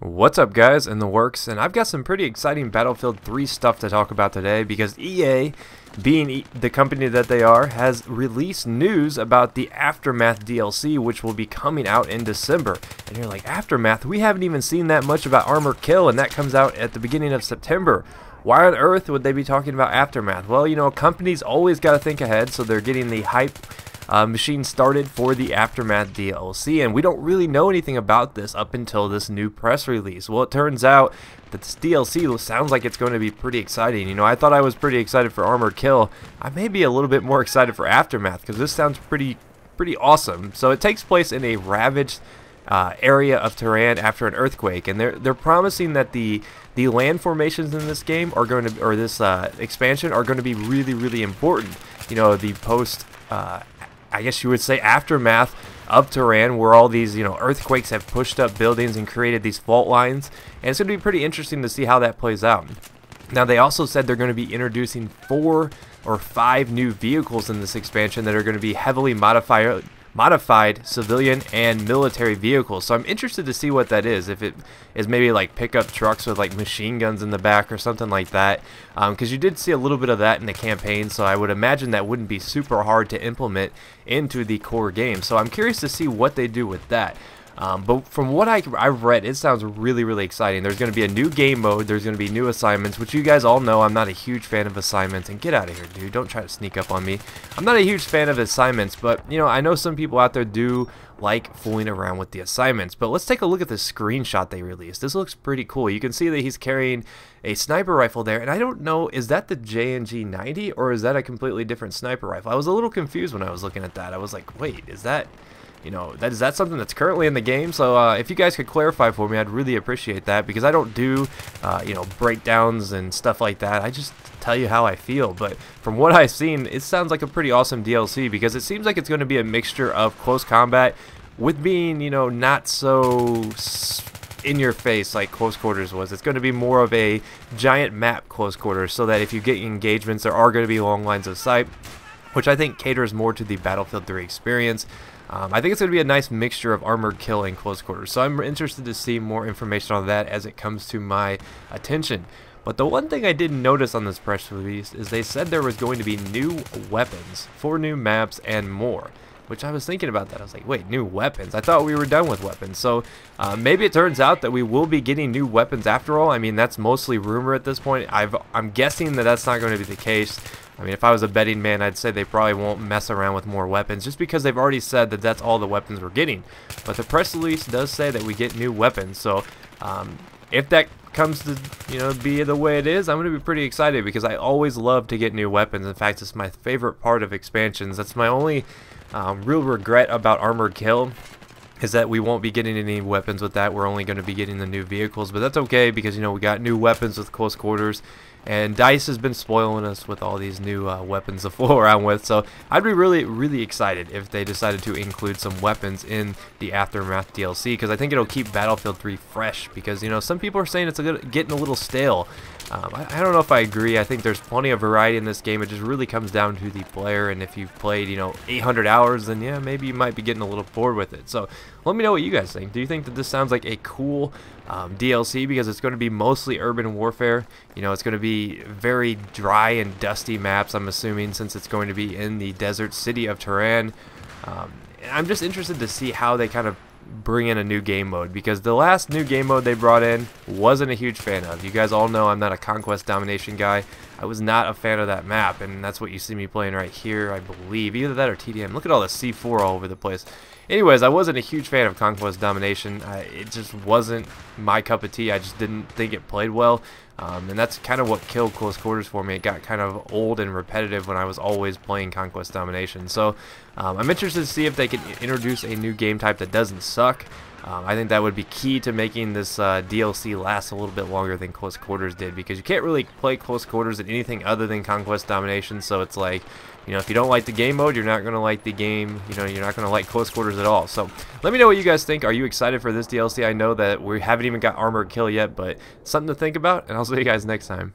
What's up, guys, in the works, and I've got some pretty exciting Battlefield 3 stuff to talk about today because EA, being the company that they are, has released news about the Aftermath DLC, which will be coming out in December. And you're like, Aftermath? We haven't even seen that much about Armored Kill, and that comes out at the beginning of September. Why on earth would they be talking about Aftermath? Well, you know, companies always got to think ahead, so they're getting the hype machine started for the Aftermath DLC, and we don't really know anything about this up until this new press release. Well, it turns out that this DLC sounds like it's going to be pretty exciting. You know, I thought I was pretty excited for Armored Kill. I may be a little bit more excited for Aftermath because this sounds pretty awesome. So it takes place in a ravaged area of Tehran after an earthquake, and they're promising that the land formations in this game are going to, or this expansion, are going to be really important. You know, the post I guess you would say aftermath of Tehran, where all these, you know, earthquakes have pushed up buildings and created these fault lines, and it's going to be pretty interesting to see how that plays out. Now, they also said they're going to be introducing 4 or 5 new vehicles in this expansion that are going to be heavily modified civilian and military vehicles. So I'm interested to see what that is. If it is maybe like pickup trucks with like machine guns in the back or something like that, because you did see a little bit of that in the campaign, so I would imagine that wouldn't be super hard to implement into the core game. So I'm curious to see what they do with that. But from what I've read, it sounds really exciting. There's going to be a new game mode. There's going to be new assignments, which you guys all know I'm not a huge fan of assignments. And get out of here, dude. Don't try to sneak up on me. I'm not a huge fan of assignments, but, you know, I know some people out there do like fooling around with the assignments. But let's take a look at the screenshot they released. This looks pretty cool. You can see that he's carrying a sniper rifle there, and I don't know, is that the JNG 90 or is that a completely different sniper rifle? I was a little confused when I was looking at that. I was like, wait, is that... You know, is that something that's currently in the game? So if you guys could clarify for me, I'd really appreciate that, because I don't do, you know, breakdowns and stuff like that. I just tell you how I feel. But from what I've seen, it sounds like a pretty awesome DLC, because it seems like it's going to be a mixture of close combat with being, you know, not so in your face like Close Quarters was. It's going to be more of a giant map Close Quarters, so that if you get engagements, there are going to be long lines of sight, which I think caters more to the Battlefield 3 experience. I think it's going to be a nice mixture of Armored Kill and Close Quarters, so I'm interested to see more information on that as it comes to my attention. But the one thing I didn't notice on this press release is they said there was going to be new weapons, 4 new maps, and more. Which I was thinking about that. I was like, wait, new weapons? I thought we were done with weapons. So maybe it turns out that we will be getting new weapons after all. I mean, that's mostly rumor at this point. I'm guessing that that's not going to be the case. I mean, if I was a betting man, I'd say they probably won't mess around with more weapons, just because they've already said that that's all the weapons we're getting. But the press release does say that we get new weapons. So if that comes to, you know, be the way it is, I'm going to be pretty excited, because I always love to get new weapons. In fact, it's my favorite part of expansions. That's my only real regret about Armored Kill, is that we won't be getting any weapons with that. We're only going to be getting the new vehicles, but that's okay, because, you know, we got new weapons with Close Quarters, and DICE has been spoiling us with all these new weapons to fool around with. So I'd be really excited if they decided to include some weapons in the Aftermath DLC, because I think it'll keep Battlefield 3 fresh, because, you know, some people are saying it's getting a little stale. I don't know if I agree. I think there's plenty of variety in this game. It just really comes down to the player, and if you've played, you know, 800 hours, then yeah, maybe you might be getting a little bored with it. So let me know what you guys think. Do you think that this sounds like a cool DLC, because it's going to be mostly urban warfare? You know, it's going to be very dry and dusty maps, I'm assuming, since it's going to be in the desert city of Tehran. I'm just interested to see how they kind of bring in a new game mode, because the last new game mode they brought in wasn't a huge fan of. You guys all know I'm not a Conquest Domination guy. I was not a fan of that map, and that's what you see me playing right here, I believe. Either that or TDM. Look at all the C4 all over the place. Anyways, I wasn't a huge fan of Conquest Domination. It just wasn't my cup of tea. I just didn't think it played well. And that's kind of what killed Close Quarters for me. It got kind of old and repetitive when I was always playing Conquest Domination. So I'm interested to see if they can introduce a new game type that doesn't suck. I think that would be key to making this DLC last a little bit longer than Close Quarters did, because you can't really play Close Quarters in anything other than Conquest Domination. So it's like, you know, if you don't like the game mode, you're not going to like the game, you know, you're not going to like Close Quarters at all. So let me know what you guys think. Are you excited for this DLC? I know that we haven't even got Armored Kill yet, but something to think about, and I'll see you guys next time.